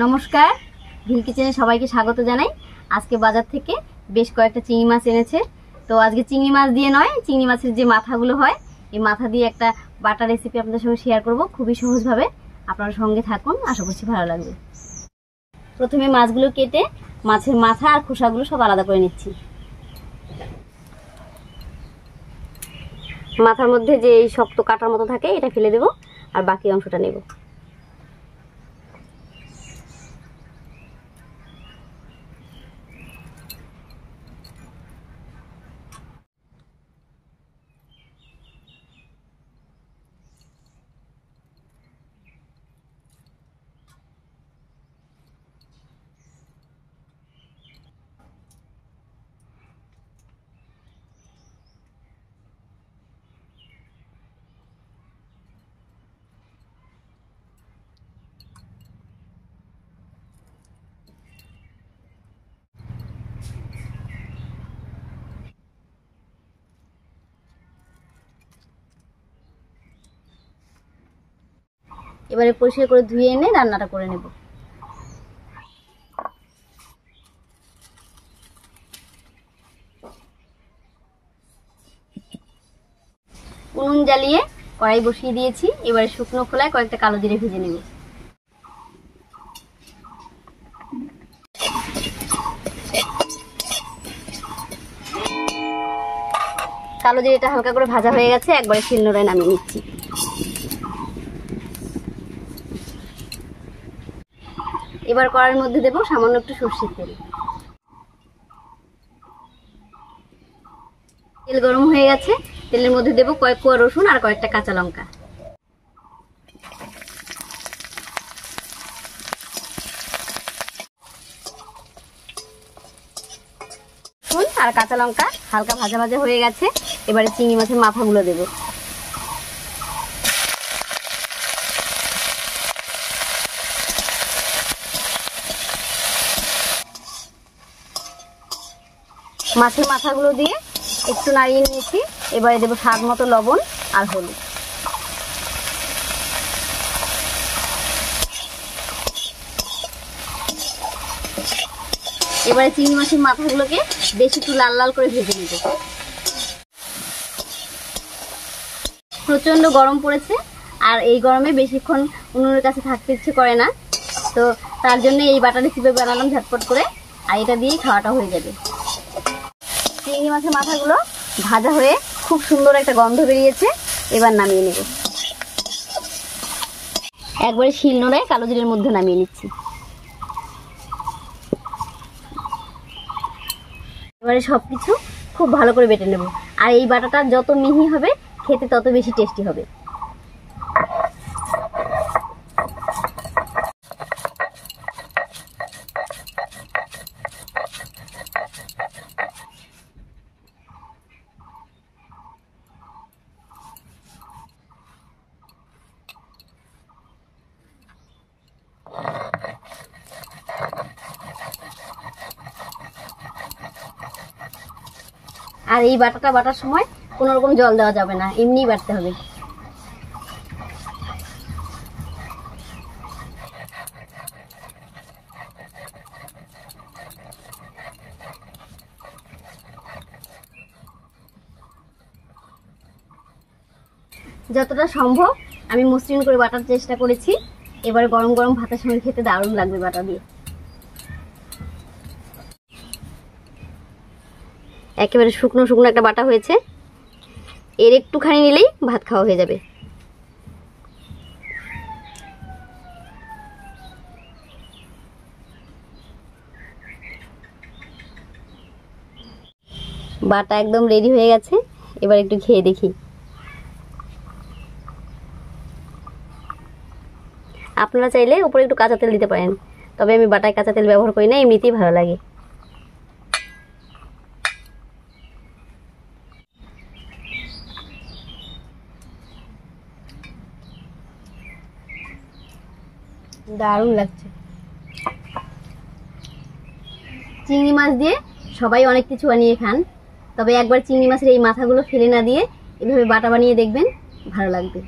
নমস্কার, ভিল কিচেনে সবাইকে স্বাগত জানাই। আজকে বাজার থেকে বেশ কয়েকটা চিংড়ি মাছ এনেছে। তো আজকে চিংড়ি মাছ দিয়ে নয়, চিংড়ি মাছের যে মাথাগুলো হয় এই মাথা দিয়ে একটা বাটা রেসিপি আপনাদের সঙ্গে শেয়ার করব, খুবই সহজভাবে। আপনারা সঙ্গে থাকুন, আশা করছি ভালো লাগবে। প্রথমে মাছগুলো কেটে মাছের মাথা আর খোসাগুলো সব আলাদা করে নিচ্ছি। মাথার মধ্যে যে এই শক্ত কাটার মতো থাকে এটা ফেলে দেব, আর বাকি অংশটা নেব। এবারে পরিষ্কার করে ধুয়ে এনে রান্নাটা করে নেব। উনুন জ্বালিয়ে কড়াই বসিয়ে দিয়েছি। এবারে শুকনো খোলায় কয়েকটা কালো জিরে ভেজে নেব। কালো জিরেটা হালকা করে ভাজা হয়ে গেছে, একবারে শিলনোড়ায় নামিয়ে নিচ্ছি। এবার কড়াইয়ের মধ্যে দেব সামান্য একটু সরষের তেল। তেল গরম হয়ে গেছে, তেলের মধ্যে দেব কয়েক কোয়া রসুন আর কয়েকটা কাঁচা লঙ্কা। রসুন আর কাঁচা লঙ্কা হালকা ভাজা ভাজা হয়ে গেছে, এবারে চিংড়ি মাছের মাথাগুলো দেব। মাছের মাথাগুলো দিয়ে একটু নাড়িয়ে নিয়েছি। এবারে দেবো স্বাদ মতো লবণ আর হলুদ। এবারে চিংড়ি মাছের মাথাগুলোকে বেশ একটু লাল লাল করে ভেজে নিতে। প্রচন্ড গরম পড়েছে, আর এই গরমে বেশিক্ষণ উনুনের কাছে থাকতে ইচ্ছে করে না, তো তার জন্য এই বাটা রেসিপি বানালাম ঝটপট করে, আর এটা দিয়েই খাওয়াটা হয়ে যাবে। চিংড়ি মাছের মাথাগুলো ভাজা হয়ে খুব সুন্দর একটা গন্ধ বেরিয়েছে, এবার নামিয়ে নেব। একবারে শিলনোড়ায় কালো জিরের মধ্যে নামিয়ে নিচ্ছি। এবারে সবকিছু খুব ভালো করে বেটে নেব, আর এই বাটাটা যত মিহি হবে খেতে তত বেশি টেস্টি হবে। আর এই বাটাটা বাটার সময় কোনো রকম জল দেওয়া যাবে না, এমনিই বাটতে হবে। যতটা সম্ভব আমি মসৃণ করে বাটার চেষ্টা করেছি। এবারে গরম গরম ভাতের সঙ্গে খেতে দারুণ লাগবে বাটা দিয়ে। একেবারে শুকনো শুকনো একটা বাটা হয়েছে, এর একটুখানি নিলেই ভাত খাওয়া হয়ে যাবে। বাটা একদম রেডি হয়ে গেছে, এবার একটু খেয়ে দেখি। আপনারা চাইলে উপরে একটু কাঁচা তেল দিতে পারেন, তবে আমি বাটায় কাঁচা তেল ব্যবহার করি না, এমনিতেই ভালো লাগে। দারুণ লাগছে। চিংড়ি মাছ দিয়ে সবাই অনেক কিছু বানিয়ে খান, তবে একবার চিংড়ি মাছের এই মাথাগুলো ফেলে না দিয়ে এভাবে বাটা বানিয়ে দেখবেন, ভালো লাগবে।